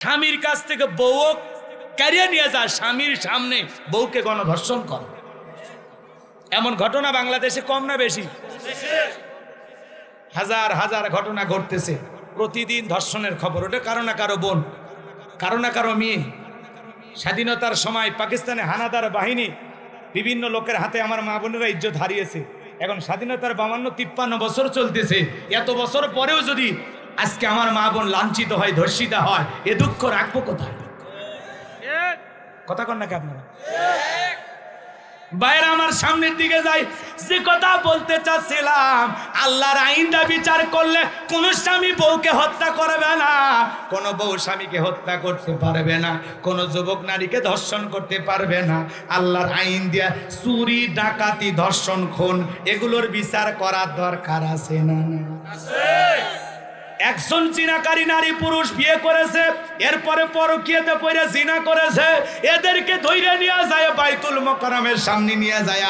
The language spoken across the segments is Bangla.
স্বামীর কাছ থেকে বউ কারিয়ে নিয়ে যায়, স্বামীর সামনে বউকে গণধর্ষণ করে। এমন ঘটনা বাংলাদেশে কম না বেশি? হাজার হাজার ঘটনা ঘটতেছে প্রতিদিন, ধর্ষণের খবর। ওটা কারো না কারো বোন, কারো না কারো মেয়ে। স্বাধীনতার সময় পাকিস্তানে হানাদার বাহিনী বিভিন্ন লোকের হাতে আমার মা বোনেরা ইজ্জত হারিয়েছে। এখন স্বাধীনতার 52-53 বছর চলতেছে। এত বছর পরেও যদি আজকে আমার মা বোন লাঞ্ছিত হয়, ধর্ষিতা হয়, এ দুঃখ রাখবো কোথায়? কথা কন নাকি আপনারা? বাইরে আমার সামনের দিকে যাই, যে কথা বলতে চাচ্ছিলাম, আল্লাহর আইনটা বিচার করলে কোন স্বামী বউকে হত্যা করবে না, কোন বউ স্বামীকে হত্যা করতে পারবে না, কোন যুবক নারীকে ধর্ষণ করতে পারবে না। আল্লাহর আইন দিয়া চুরি, ডাকাতি, ধর্ষণ, খুন এগুলোর বিচার করার দরকার আছে না? একজন জিনাকারী নারী পুরুষ বিয়ে করেছে, এরপরে পরকীয়াতে পড়ে জিনা করেছে, এদেরকে ধইরে নিয়ে যায় বাইতুল মোকাররমের সামনে নিয়ে যায়,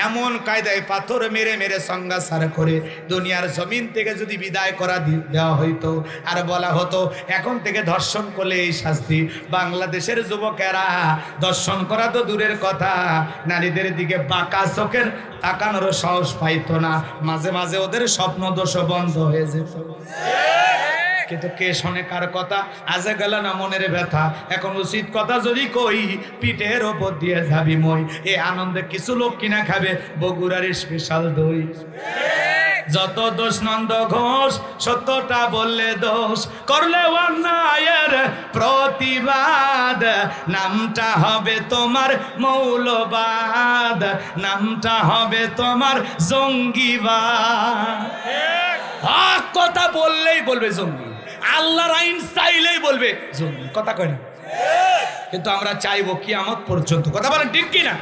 এমন কায়দায় পাথর মেরে মেরে সংগাসার করে দুনিয়ার জমিন থেকে যদি বিদায় করা দেওয়া হইতো আর বলা হতো এখন থেকে ধর্ষণ করলে এই শাস্তি, বাংলাদেশের যুবকেরা ধর্ষণ করা তো দূরের কথা, নারীদের দিকে বাঁকা চোখের তাকানোর সাহস পাইতো না। মাঝে মাঝে ওদের স্বপ্ন দোষ বন্ধ হয়ে যেত। কিন্তু কে শোনে কার কথা? আজে গেল না মনের ব্যথা। এখন উচিত কথা যদি কই, পিঠের ওপর দিয়ে যাবি মই। এই আনন্দে কিছু লোক কিনা খাবে বগুড়ার স্পেশাল দই। যত দোষ নন্দ ঘোষ, সত্যটা বললে দোষ, করলে অন্যায়ের প্রতিবাদ, নামটা হবে তোমার মৌলবাদ, নামটা হবে তোমার জঙ্গিবাদ। হক কথা বললেই বলবে জঙ্গি, আল্লাহর আইন চাইলেই বলবে জঙ্গি। কথা কয় না? কিন্তু আমরা চাইবো কিয়ামত পর্যন্ত। কথা বলেন ঠিক কিনা?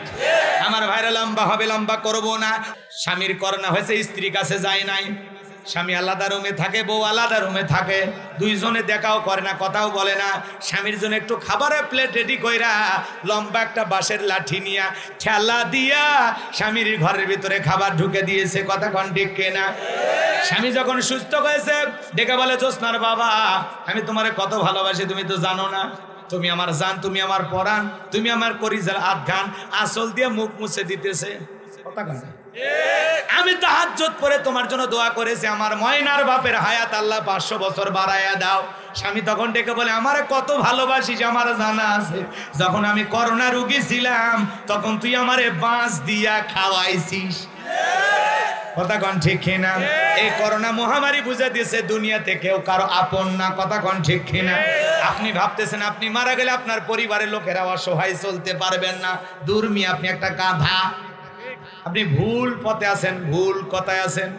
আমার ভাইরা লম্বা হবে, লম্বা করবো না। স্বামীর করোনা হয়েছে, স্ত্রীর কাছে যায় নাই। স্বামী আলাদা রুমে থাকে, বউ আলাদা রুমে থাকে, দুইজনে দেখাও করে না, কথাও বলে না। স্বামীর জন্য একটু খাবারের প্লেট রেডি কইরা লম্বা একটা বাঁশের লাঠি নিয়া ঠেলা দিয়া স্বামীর ঘরের ভিতরে খাবার ঢুকে দিয়েছে। কথা কন ঠিক কিনা? স্বামী যখন সুস্থ হয়েছে ডেকে বলে, জোসনার বাবা, আমি তোমারে কত ভালোবাসি তুমি তো জানো না, তুমি আমার জান, তুমি আমার পরাণ, তুমি আমার কলিজার আধখান, আসল দিয়ে মুখ মুছে দিতেছে। কথা কন? আমি তাহাজ্জুদ পড়ে তোমার জন্য দোয়া করেছি, আমার ময়নার বাপের হায়াত আল্লাহ 500 বছর বাড়াইয়া দাও। স্বামী তখন ডেকে বলে, আমারে কত ভালোবাসিস আমার জানা আছে, যখন আমি করোনা রোগী ছিলাম তখন তুই আমারে বাঁশ দিয়া খাওয়াইছিস। কথা কন ঠিক কিনা? এই করোনা মহামারী বুঝে দিয়েছে দুনিয়াতে কেউ কারো আপন না। কথা কন ঠিক কিনা? আপনি ভাবতেছেন আপনি মারা গেলে আপনার পরিবারের লোকেরা অসহায় চলতে পারবেন না, দুর্মি, আপনি একটা গাধা, আপনি ভুল পথে আছেন, ভুল কথায় আছেন।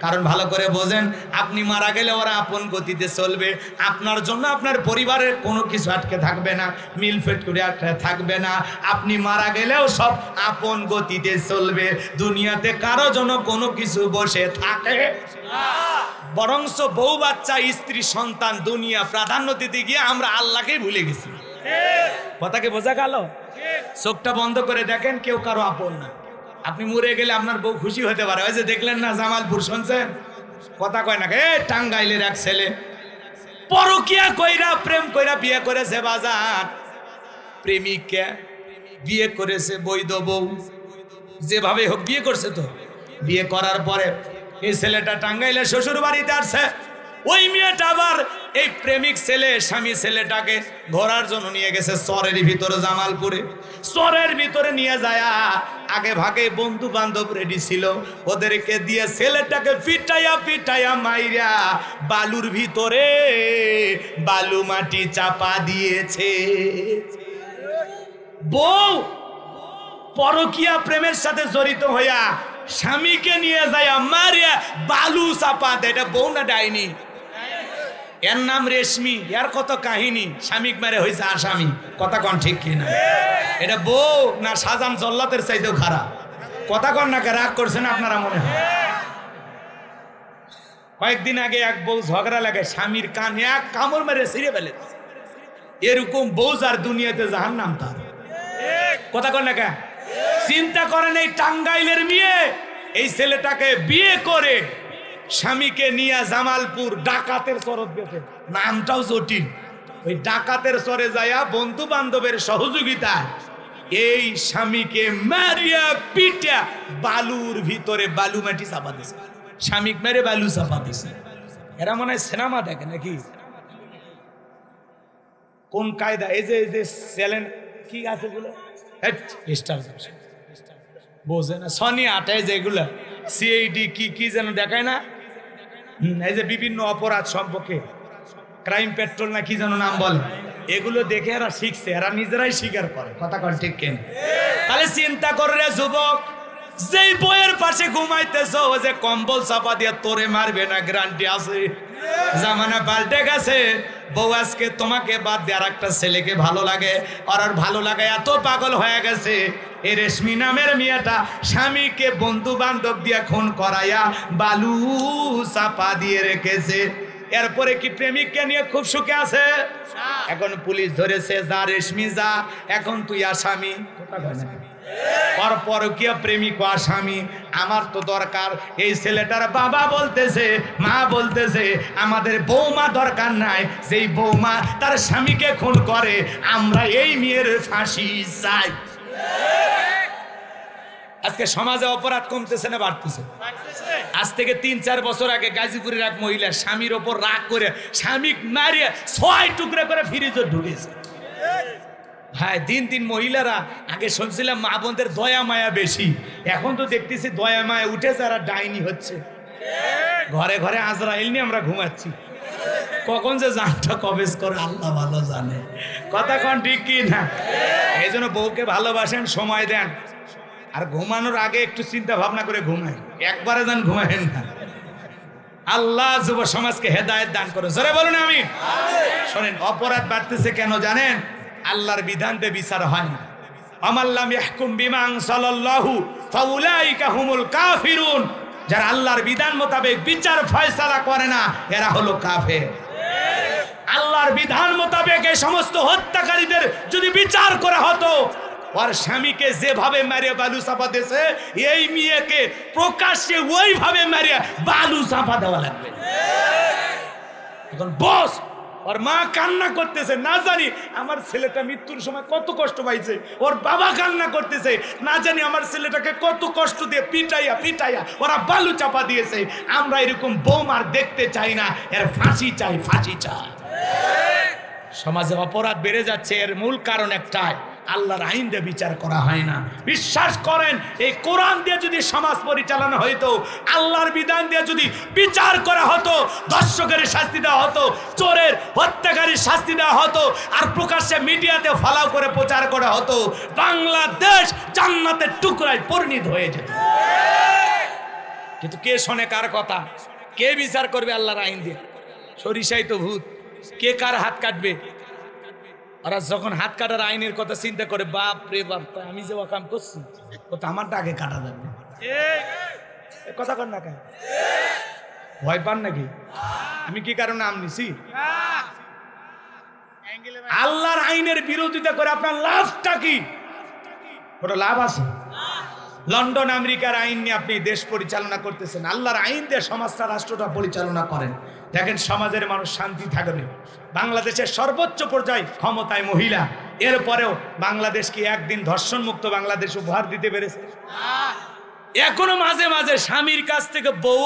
কারণ ভালো করে বোঝেন, আপনি মারা গেলে ওরা আপন গতিতে চলবে, আপনার জন্য আপনার পরিবারের কোনো কিছু আটকে থাকবে না, মিলফেট করে আটকে থাকবে না। আপনি মারা গেলেও সব আপন গতিতে চলবে, দুনিয়াতে কারো জন্য কোনো কিছু বসে থাকে বরংস বউ বাচ্চা, স্ত্রী, সন্তান, দুনিয়া প্রাধান্য দিতে গিয়ে আমরা আল্লাহকেই ভুলে গেছি। কথাকে বোঝা গেল? চোখটা বন্ধ করে দেখেন, কেউ কারো আপন না। আপনি মরে গেলে আপনার বউ খুশি হতে পারে। ওই যে দেখলেন না জামালপুর, শুনছেন? কথা কয় না, টাঙ্গাইলের এক ছেলে পরকিয়া কইরা প্রেম কইরা বিয়ে করেছে। বাজার প্রেমিককে বিয়ে করেছে, বৈধ বউ, যেভাবে হোক বিয়ে করছে। তো বিয়ে করার পরে এই ছেলেটা টাঙ্গাইলের শ্বশুর বাড়িতে আসছে। ওই মেয়েটা আবার এই প্রেমিক ছেলে, স্বামী ছেলেটাকে ঘোরার জন্য নিয়ে গেছে চরের ভিতরে, জামালপুরে। চরের ভিতরে নিয়ে যায়, আগে ভাগে বন্ধু বান্ধব রেডি ছিল, ওদেরকে দিয়ে ছেলেটাকে পিটাইয়া পিটাইয়া মাইরা বালুর ভিতরে বালু মাটি চাপা দিয়েছে। বউ পরকিয়া প্রেমের সাথে জড়িত হইয়া স্বামীকে নিয়ে যায় মারিয়া বালু চাপা দেয়। এটা বউ না ডাইনি? এর নাম রেশমি, এর কত কাহিনী। স্বামী মেরে হয়েছে আসামি। কথা কন ঠিক কিনা? এটা বউ না শাহজাহান জল্লাতের চাইতেও খারাপ? কথা কন না, রাগ করছেন আপনারা মনে হয়? কয়েকদিন আগে এক বউ ঝগড়া লাগে, স্বামীর কানে এক কামড় মেরে ছিঁড়ে ফেলে। এরকম বউ যার দুনিয়াতে জাহান্নাম তার। কথা কন না কে? চিন্তা করেন, এই টাঙ্গাইলের মেয়ে এই ছেলেটাকে বিয়ে করে স্বামীকে নিয়ে জামালপুর ডাকাতের চরত গেছে। নামটাও জটিল। ওই ডাকাতের সরে যায়া বন্ধু বান্ধবের সহযোগিতায় এই স্বামীকে মারিয়া পিটা বালুর ভিতরে বালু মাটি চাপা দিছে। স্বামীকে মেরে বালু চাপা দিছে। এরা মনে হয় সিনেমা দেখে নাকি? কোন কায়দা? এই যে চ্যালেঞ্জ কি আছে গুলো স্টার বোঝে না, সনি আটায় যেগুলো সিআইডি কি যেন দেখায় না, এই যে বিভিন্ন অপরাধ সম্পর্কে ক্রাইম পেট্রোল না কি যেন নাম বলে, এগুলো দেখে এরা শিখছে, এরা নিজেরাই স্বীকার করে। কথা কন ঠিক কেন? তাহলে চিন্তা করে রে যুবক, যেই বইয়ের পাশে ঘুমাইতেছ ও যে কম্বল চাপা দিয়ে তোরে মারবে না গ্যারান্টি আছে? জামানা পাল্টে গেছে। বউ আজকে তোমাকে বাদ দিয়ে আর একটা ছেলেকে ভালো লাগে, আর ভালো লাগে এত পাগল হয়ে গেছে। এই রেশমি নামের মেয়েটা স্বামীকে বন্ধু বান্ধব দিয়ে খুন করাইয়া বালু চাপা দিয়ে রেখেছে। এরপরে কি প্রেমিককে নিয়ে খুব সুখে আছে? এখন পুলিশ ধরেছে, যা রেশমি যা, এখন তুই আসামি। পরপরকীয় প্রেমিক ও আসামি। আমার তো দরকার, এই ছেলেটার বাবা বলতেছে, মা বলতেছে আমাদের বৌমা দরকার নাই, যেই বৌমা তার স্বামীকে খুন করে, আমরা এই মেয়ের ফাঁসি চাই। আজকে সমাজে অপরাধ কমতেছে না বাড়তেছে? আজ থেকে 3-4 বছর আগে গাজীপুরের এক মহিলা স্বামীর ওপর রাগ করে স্বামী মারিয়ে 6 টুকরা করে ফ্রিজে ঢুকেছে। হ্যাঁ, দিন মহিলারা, আগে শুনছিলাম মা বোনদের দয়া মায়া বেশি, এখন তো দেখতেছি দয়া মায়া উঠে যারা ডাইনি হচ্ছে। ঘরে ঘরে আজরাইল নিয়ে আমরা ঘুমাচ্ছি, কখন যে জানটা কবেজ করে আল্লাহ ভালো জানে। কথা কোন ঠিক কি না? এই জন্য বউকে ভালোবাসেন, সময় দেন, আর ঘুমানোর আগে একটু চিন্তা ভাবনা করে ঘুমায়, একবারে যান ঘুমায়েন না। আল্লাহ যুব সমাজকে হেদায়েত দান করে, জোরে বলুন আমিন। শোনেন, অপরাধ বাড়তেছে কেন জানেন? আল্লাহর বিধানতে বিচার হয় না। আমাল্লাম ইয়াহকুম বিমা আনসালাল্লাহু ফাউলাইকা হুমুল কাফিরুন। যারা আল্লাহর বিধান মোতাবেক বিচার ফয়সালা করে না, এরা হলো কাফের। আল্লাহর বিধান মোতাবেক এই সমস্ত হত্যাকারীদের যদি বিচার করা হতো, ওর স্বামীকে যেভাবে মারিয়ে বালু চাপা দিয়েছে, এই মেয়েকে প্রকাশ্যে ওইভাবে মারিয়ে বালু চাপা দেওয়া লাগবে। এখন বস, ওর মা কান্না করতেছে, না জানি আমার ছেলেটা মৃত্যুর সময় কত কষ্ট পাইছে, ওর বাবা কান্না করতেছে, না জানি আমার ছেলেটাকে কত কষ্ট দিয়ে পিটাইয়া ওরা বালু চাপা দিয়েছে। আমরা এরকম বৌমার দেখতে চাই না, এর ফাঁসি চাই। সমাজে অপরাধ বেড়ে যাচ্ছে, এর মূল কারণ একটাই, আল্লাহর আইন দিয়ে বিচার করা হয় না। বিশ্বাস করেন, এই কোরআন দিয়ে যদি সমাজ পরিচালনা হইতো, আল্লাহর বিধান দিয়ে যদি বিচার করা হতো, দর্শকের শাস্তি দেওয়া হতো, চোরের হত্যাকারীর শাস্তি দেওয়া হতো, আর প্রকাশ্যে মিডিয়াতে ফলাও করে প্রচার করা হতো, বাংলাদেশ জান্নাতের টুকরায় পরিণত হয়ে যেত। কিন্তু কে শোনে কার কথা? কে বিচার করবে আল্লাহর আইন দিয়ে? সরিষাই তো ভূত, কে কার হাত কাটবে? ওরা যখন হাত কাটার আইনের কথা চিন্তা করে, বাপ রে বাপ, আমি যে কাম করছি ও তো আমারটা আগে কাটা যাবে। কথা কর না, কেন ভয় পান নাকি? আমি কি কারণে নাম নিছি? আল্লাহর আইনের বিরোধিতা করে আপনার লাভটা কি? ওটা লাভ আছে? লন্ডন আমেরিকার আইন নিয়ে আপনি দেশ পরিচালনা করতেছেন, আল্লাহর আইন দিয়ে সমাজটা রাষ্ট্রটা পরিচালনা করেন, দেখেন সমাজের মানুষ শান্তি থাকবে। বাংলাদেশের সর্বোচ্চ পর্যায়ে ক্ষমতায় মহিলা, এরপরেও বাংলাদেশ কি একদিন ধর্ষণ মুক্ত বাংলাদেশ উপহার দিতে পেরেছে? এখনো মাঝে মাঝে স্বামীর কাছ থেকে বউ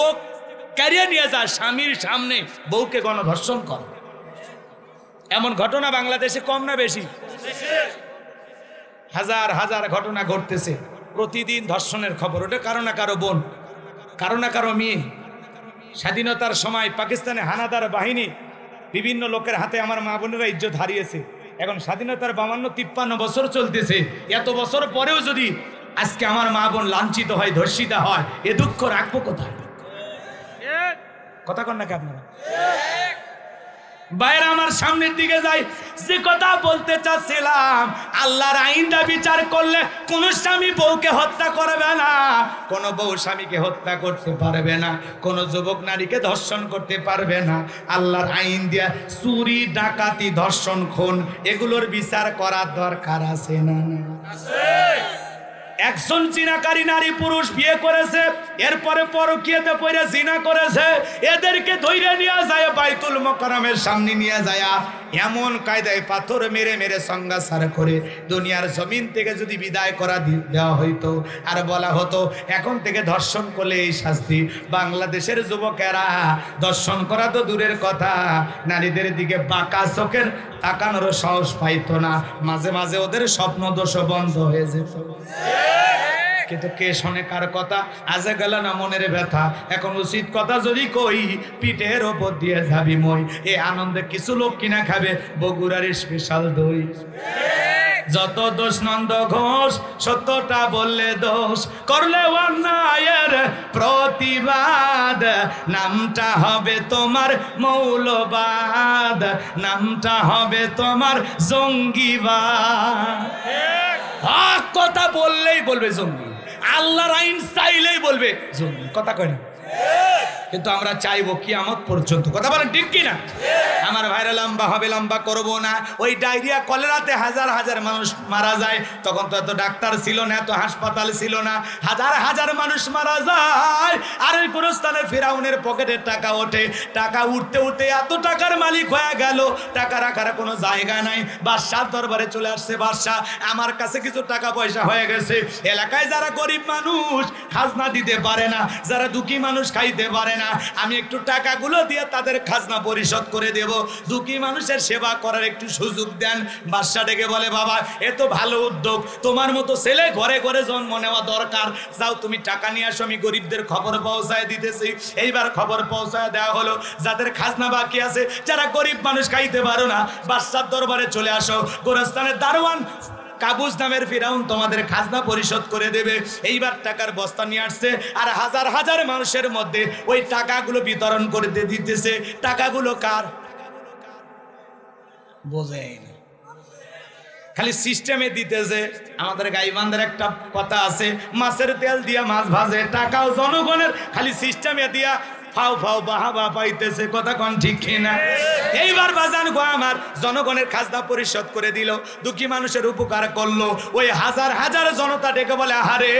কারিয়ে নিয়ে যায়, স্বামীর সামনে বউকে গণধর্ষণ করে। এমন ঘটনা বাংলাদেশে কম না বেশি? হাজার হাজার ঘটনা ঘটতেছে প্রতিদিন, ধর্ষণের খবর। ওটা কারো না কারো বোন, কারো না কারো মেয়ে। স্বাধীনতার সময় পাকিস্তানে হানাদার বাহিনী বিভিন্ন লোকের হাতে আমার মা বোনেরা ইজ্জত হারিয়েছে। এখন স্বাধীনতার 52-53 বছর চলতেছে, এত বছর পরেও যদি আজকে আমার মা বোন লাঞ্ছিত হয়, ধর্ষিতা হয়, এ দুঃখ রাখবো কোথায়? কথা কন নাকি আপনারা? বাইরে আমার সামনের দিকে যাই, যে কথা বলতে চাচ্ছিলাম, আল্লাহর আইনটা বিচার করলে কোন স্বামী বউকে হত্যা করবে না, কোন বউ স্বামীকে হত্যা করতে পারবে না, কোন যুবক নারীকে ধর্ষণ করতে পারবে না। আল্লাহর আইন দিয়া চুরি, ডাকাতি, ধর্ষণ, খুন এগুলোর বিচার করার দরকার আছে না? একজন জিনাকারী নারী পুরুষ বিয়ে করেছে, এরপরে পরকীয়াতে পড়ে জিনা করেছে, এদেরকে ধইরা নিয়ে যায় বাইতুল মোকাররমের সামনে নিয়ে যায়, এমন কায়দায় পাথর মেরে মেরে সংগাসার করে দুনিয়ার জমিন থেকে যদি বিদায় করা দেওয়া হইতো আর বলা হতো এখন থেকে ধর্ষণ করলে এই শাস্তি, বাংলাদেশের যুবকেরা ধর্ষণ করা তো দূরের কথা, নারীদের দিকে বাঁকা চোখের তাকানোর সাহস পাইতো না। মাঝে মাঝে ওদের স্বপ্ন দোষ বন্ধ হয়ে যেত। কিন্তু কে শোনে কার কথা? আজে গেল না মনের ব্যথা। এখন উচিত কথা যদি কই, পিঠের ওপর দিয়ে যাবি মই। এই আনন্দে কিছু লোক কিনা খাবে বগুড়ার স্পেশাল দই। যত দোষ নন্দ ঘোষ, সত্যটা বললে দোষ, করলে অন্যায়ের প্রতিবাদ, নামটা হবে তোমার মৌলবাদ, নামটা হবে তোমার জঙ্গিবাদ। হক কথা বললেই বলবে জঙ্গি, আল্লাহর আইন চাইলেই বলবে জঙ্গি। কথা কয় না? কিন্তু আমরা চাইবো কিয়ামত পর্যন্ত। কথা বলেন ঠিক কিনা? আমার ভাইরা লম্বা হবে, লম্বা করব না। ওই ডায়রিয়া কলেরাতে হাজার হাজার মানুষ মারা যায়, তখন তো এত ডাক্তার ছিল না, এত হাসপাতাল ছিল না, হাজার হাজার মানুষ মারা যায়। আর ওই গোরস্থানে ফিরাউনের পকেটে টাকা ওঠে, টাকা উঠতে উঠতে এত টাকার মালিক হয়ে গেল, টাকা রাখার কোনো জায়গা নাই। বাদশার দরবারে চলে আসছে, বাদশা আমার কাছে কিছু টাকা পয়সা হয়ে গেছে, এলাকায় যারা গরিব মানুষ খাজনা দিতে পারে না, যারা দুঃখী মানুষ খাইতে পারে না, আমি একটু টাকাগুলো দিয়ে তাদের খাজনা পরিশোধ করে দেব, দুঃখী মানুষের সেবা করার একটু সুযোগ দেন। বাদশা ডেকে বলে, বাবা এ তো ভালো উদ্যোগ, তোমার মতো ছেলে ঘরে ঘরে জন্ম নেওয়া দরকার, যাও তুমি টাকা নিয়ে আসো, আমি গরিবদের খবর পৌঁছায় দিতেছি। এইবার খবর পৌঁছায় দেওয়া হলো, যাদের খাজনা বাকি আছে, যারা গরিব মানুষ খাইতে পারো না, বাদশার দরবারে চলে আসো, গোরস্থানের দারোয়ান কাবুজ নামের ফিরাউন তোমাদের খাজনা পরিশোধ করে দেবে। এইবার টাকার বস্তা নিয়ে আসছে, আর হাজার হাজার মানুষের মধ্যে ওই টাকাগুলো বিতরণ করে দিতেছে। টাকাগুলো কার? বোঝেন খালি সিস্টেমে দিতেছে। আমাদের গাইবান্ধার একটা কথা আছে, মাছের তেল দিয়া মাছ ভাজে, টাকাও জনগণের, খালি সিস্টেমে দিয়া ফাও ফাও বাহাবা পাইতেছে। কথা কোন ঠিক কিনা? এইবার বাজান গো আমার জনগণের খাজনা পরিশোধ করে দিল, দুঃখী মানুষের উপকার করলো। ওই হাজার হাজার জনতা ডেকে বলে, আরে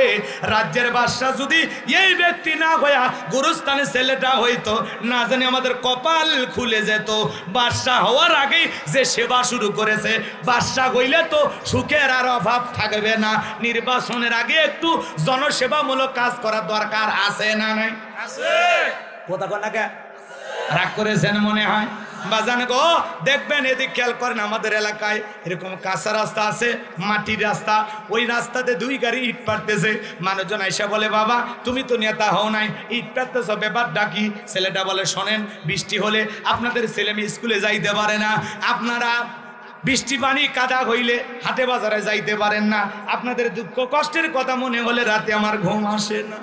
রাজ্যের বাদশা যদি এই ব্যক্তি না হইয়া গুরুস্থানের ছেলেটা হইতো, না জানি আমাদের কপাল খুলে যেত। বাদশা হওয়ার আগেই যে সেবা শুরু করেছে, বাদশা হইলে তো সুখের আর অভাব থাকবে না। নির্বাচনের আগে একটু জনসেবামূলক কাজ করার দরকার আছে না নাই? আছে। কথা কন না কে? রাগ করেছেন মনে হয়? বাজান গো দেখবেন, এদিক খেয়াল করেন, আমাদের এলাকায় এরকম কাঁচা রাস্তা আছে, মাটির রাস্তা, ওই রাস্তাতে দুই গাড়ি ইট পাড়তেছে। মানুষজন আইসা বলে, বাবা তুমি তো নেতা হও নাই, ইট পাড়তেছ, ব্যাপার ডাকি? ছেলেটা বলে, শোনেন, বৃষ্টি হলে আপনাদের ছেলে মেয়ে স্কুলে যাইতে পারে না, আপনারা বৃষ্টি পানি কাদা হইলে হাটে বাজারে যাইতে পারেন না, আপনাদের দুঃখ কষ্টের কথা মনে হলে রাতে আমার ঘুম আসে না।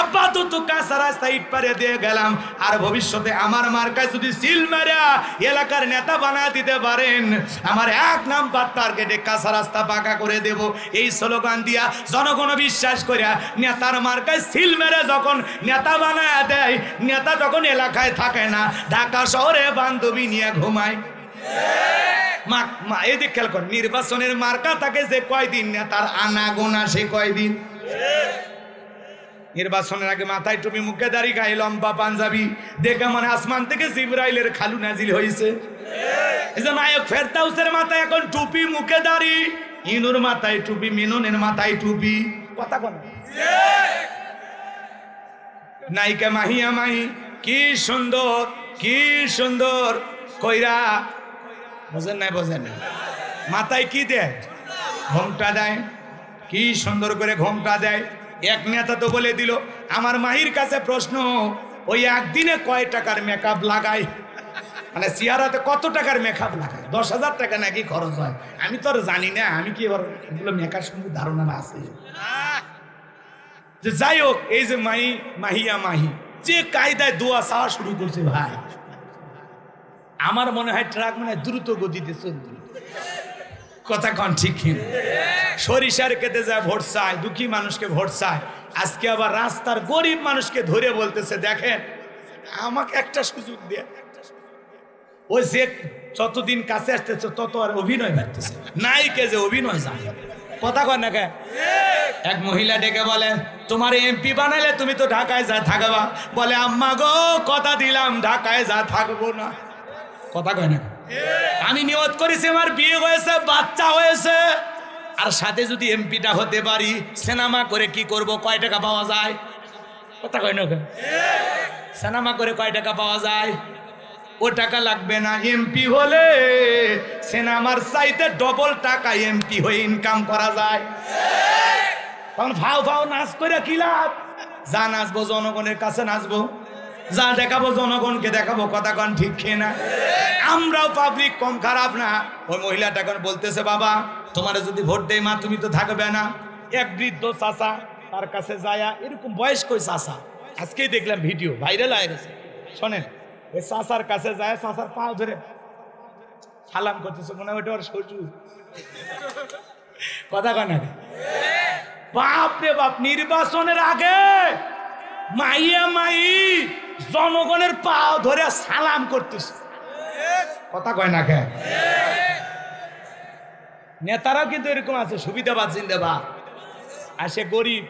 আপাতত কাঁচা রাস্তা ইট পারে দিয়ে গেলাম, আর ভবিষ্যতে আমার মার্কায় যদি সিল মারা এলাকার নেতা বানা দিতে পারেন, আমার 1 নাম্বার টার্গেটে কাঁচা রাস্তা পাকা করে দেব। এই স্লোগান দিয়া জনগণ বিশ্বাস করিয়া নেতার মার্কায় সিল মেরে যখন নেতা বানায় দেয়, নেতা যখন এলাকায় থাকে না, ঢাকা শহরে বান্ধবী নিয়ে ঘুমায়। এদিক খেয়াল কর, নির্বাচনের মার্কা থাকে যে কয়দিন, নেতার আনাগোনা সে কয়দিন। নির্বাচনের আগে মাথায় টুপি, মুখে দাড়ি, গায়ে লম্বা পাঞ্জাবি, দেখে মানে আসমান থেকে জিবরাইলের খালু নাজিল হয়েছে। এই যে নায়ক ফেরদাউসের মাথায় এখন টুপি, মুখে দাড়ি, ইনুর মাথায় টুপি, মিনুনের মাথায় টুপি। কথা বল। নায়িকা মাহিয়া মাহি কি সুন্দর, কি সুন্দর কইরা, বোঝেন নাই? বোঝেন না? মাথায় কি দেয়? ঘোমটা দেয়, কি সুন্দর করে ঘোমটা দেয়। এক নেতা তো বলে দিল, আমার মাহির কাছে প্রশ্ন, ওই একদিনে কয় টাকার মেকআপ লাগায়? মানে চেহারাতে কত টাকার মেকআপ লাগায়? 10,000 টাকা নাকি খরচ হয়? আমি তো আর জানি না, আমি কি এগুলো মেকআপ সম্বন্ধে ধারণা না আছে। যে যাই হোক, এই যে মাহিয়া মাহি যে কায়দায় দোয়া চাওয়া শুরু করছে, ভাই আমার মনে হয় ট্রাক মানে দ্রুত গতিতে চলছে। কথা কন ঠিক কিনা? সরিষার খেতে যায় ভোট চায়, দুঃখী মানুষকে ভোট চায়, আজকে আবার রাস্তার গরিব মানুষকে ধরে বলতেছে, দেখেন আমাকে একটা সুযোগ দিয়ে। ওই যে যতদিন কাছে আসতেছে তত আর অভিনয় বাড়তেছে, নায়িকে যে অভিনয় জানে। কথা কন না? এক মহিলা ডেকে বলে, তোমার এমপি বানাইলে তুমি তো ঢাকায় যা থাকবা। বলে, আম্মা গো কথা দিলাম ঢাকায় যা থাকবো না। কথা কয় না? আমি নিয়ত করেছি আমার বিয়ে হয়েছে, বাচ্চা হয়েছে, আর সাথে যদি এমপিটা হতে পারি, সিনেমা করে কি করব, কয় টাকা পাওয়া যায়? কথা কয় না? সিনেমা করে কয় টাকা পাওয়া যায়? ও টাকা লাগবে না। এমপি হলে সিনেমার চাইতে ডবল টাকা এমপি হয়ে ইনকাম করা যায়। তখন ভাও ভাও নাচ করে কি লাভ? যা নাচবো জনগণের কাছে নাচবো, যা দেখাবো জনগণকে দেখাবো। কথা কন ঠিক খেয়ে না? আমরাও পাবলিক কম খারাপ না। ওই মহিলাটা এখন বলতেছে, বাবা তোমার যদি ভোট দেয় মা তুমি তো থাকবে না। এক বৃদ্ধ চাচা তার কাছে যায়, এরকম বয়স্ক চাচা, আজকেই দেখলাম ভিডিও ভাইরাল হয়ে গেছে। শোনেন, ওই চাচার কাছে যায়, চাচার পা ধরে সালাম করতেছে, মনে হয় ওটা ওর শ্বশুর। কথা কন না? বাপ রে বাপ, নির্বাচনের আগে মাইয়া মাই জনগণের পা ধরে সালাম করতেছে। কথা কয় না কে? নেতারাও কিন্তু এরকম আছে, সুবিধাবাদ জিন্দাবাদ। আর সে গরিব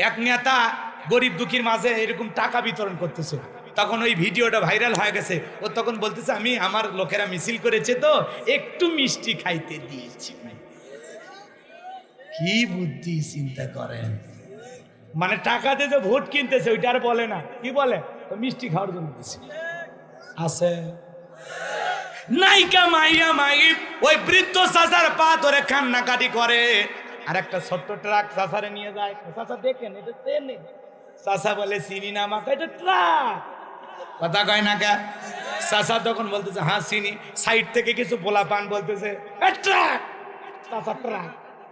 এক নেতা গরিব দুঃখীর মাঝে এরকম টাকা বিতরণ করতেছে। তখন ওই ভিডিওটা ভাইরাল হয়ে গেছে। ও তখন বলতেছে, আমি আমার লোকেরা মিছিল করেছে তো একটু মিষ্টি খাইতে দিয়েছি। কি বুদ্ধি চিন্তা করেন! মানে টাকা দিয়ে যে ভোট কিনতেছে ওইটা আর বলে না, কি বলে? তো মিষ্টি খাওয়ার জন্য দিচ্ছে। আছে নাইকা মাইয়া মাই ওই বৃদ্ধ চাচার পা ধরে কান্নাকাটি করে। আর একটা ছোট্ট ট্রাক চাচারে নিয়ে যায়। চাচা দেখেন এটা ট্রেনে। চাচা বলে, চিনি না আমাকে, এটা ট্রাক। কথা কয় না কে? চাচা তখন বলতেছে, হ্যাঁ চিনি। সাইড থেকে কিছু পোলা পান বলতেছে, ট্রাক। চাচা ট্রাক।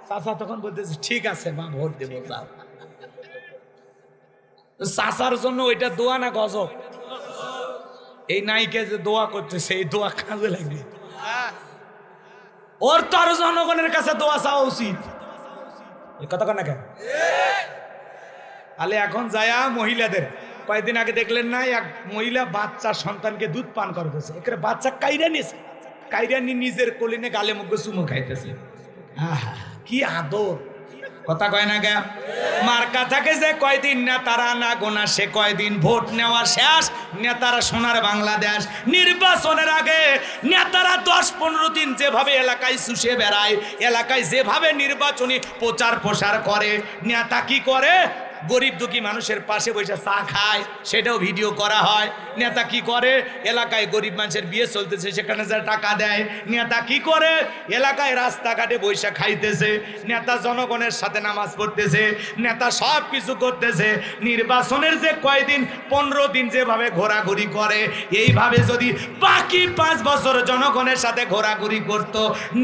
চাচা তখন বলতেছে, ঠিক আছে মা ভোট দেবো। চাচার জন্য ওইটা দোয়া না গজব? এই নাইকে যে দোয়া করতেছে, এই দোয়া কাজে লাগবে। ওর তো আরো জনগণের কাছে দোয়া চাওয়া উচিত। এই কথা কন না কেন? তাহলে এখন যায়া মহিলাদের, কয়েকদিন আগে দেখলেন না, এক মহিলা বাচ্চা সন্তানকে দুধ পান করতেছে। এখানে বাচ্চা কাইরা নিয়েছে, কাইরা নিয়ে নিজের কোলিনে গালে মুখে চুমু খাইতেছে। আহা কি আদর! কথা কয় না গে? মার্কা থাকে যে কয়দিন নেতারা না গোনা, সে কয়দিন ভোট নেওয়া শেষ। নেতারা সোনার বাংলাদেশ। নির্বাচনের আগে নেতারা 10-15 দিন যেভাবে এলাকায় চুষে বেড়ায়, এলাকায় যেভাবে নির্বাচনী প্রচার প্রসার করে, নেতা কি করে? গরিব দুঃখী মানুষের পাশে বসে চা খায়, সেটাও ভিডিও করা হয়। নেতা কি করে? এলাকায় গরিব মানুষের বিয়ে চলতেছে, সেখানে যা টাকা দেয়। নেতা কি করে? এলাকায় রাস্তাঘাটে বসে খাইতেছে। নেতা জনগণের সাথে নামাজ পড়তেছে। নেতা সব কিছু করতেছে। নির্বাচনের যে কয়দিন 15 দিন যেভাবে ঘোরাঘুরি করে, এইভাবে যদি বাকি 5 বছর জনগণের সাথে ঘোরাঘুরি করত,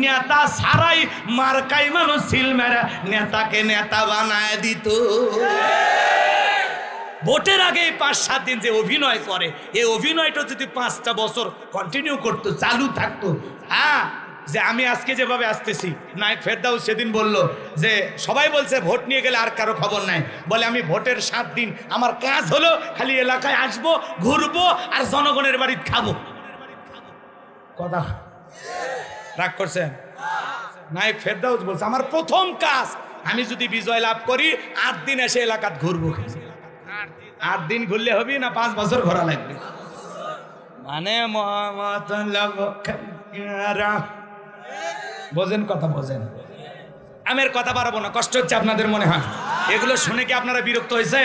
নেতা ছাড়াই মার্কাই মানুষ সিল মেরে নেতাকে নেতা বানায় দিত। ভোটের আগে 5-7 দিন যে অভিনয় করে, এই অভিনয়টা যদি 5টা বছর কন্টিনিউ করতো, চালু থাকতো। হ্যাঁ, যে আমি আজকে যেভাবে আসতেছি, নায়ক ফেরদাউস সেদিন বলল যে সবাই বলছে ভোট নিয়ে গেলে আর কারো খবর নাই। বলে আমি ভোটের 7 দিন আমার কাজ হলো খালি এলাকায় আসবো, ঘুরবো আর জনগণের বাড়ি খাবো। কথা রাগ করছেন? নায়ক ফেরদাউস বলছে, আমার প্রথম কাজ, আমি যদি বিজয় লাভ করি 8 দিন এসে এলাকাত ঘুরবো। 8 দিন ঘুরলে হবে না 5 বছর ঘোরা লাগবে? মানে বোঝেন? কথা বোঝেন? আমি আর কথা বাড়াবো না, কষ্ট হচ্ছে আপনাদের মনে হয়। এগুলো শুনে কি আপনারা বিরক্ত হয়েছে?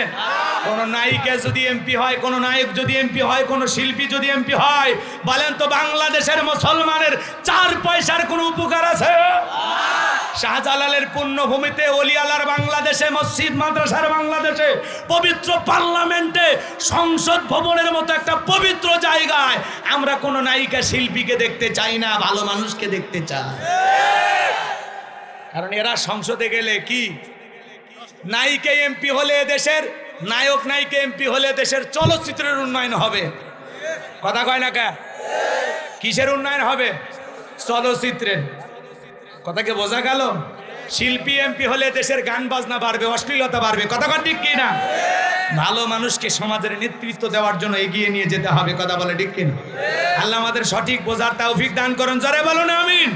কোন নায়িকা যদি এমপি হয়, কোন নায়ক যদি এমপি হয়, কোন শিল্পী যদি এমপি হয়, বলেন তো বাংলাদেশের মুসলমানের 4 পয়সার কোন উপকার আছে? শাহজালালের পুণ্যভূমিতে, ওলিয়ালার বাংলাদেশে, মসজিদ মাদ্রাসার বাংলাদেশে, পবিত্র পার্লামেন্টে, সংসদ ভবনের মতো একটা পবিত্র জায়গায় আমরা কোনো নায়িকা শিল্পীকে দেখতে চাই না, ভালো মানুষকে দেখতে চাই। কারণ এরা সংসদে গেলে কি, নায়িকা এমপি হলে দেশের, নায়ক নায়িকা এমপি হলে দেশের চলচ্চিত্রের উন্নয়ন হবে। কথা কয় না কে? কিসের উন্নয়ন হবে? চলচ্চিত্রের। কথাকে বোঝা গেল? শিল্পী এমপি হলে দেশের গান বাজনা বাড়বে, অশ্লীলতা বাড়বে। কথা কন ঠিক কিনা? ভালো মানুষকে সমাজের নেতৃত্ব দেওয়ার জন্য এগিয়ে নিয়ে যেতে হবে। কথা বলে ঠিক কিনা? আল্লাহ আমাদের সঠিক বোঝার তৌফিক দান করুন। জোরে বলুন আমিন।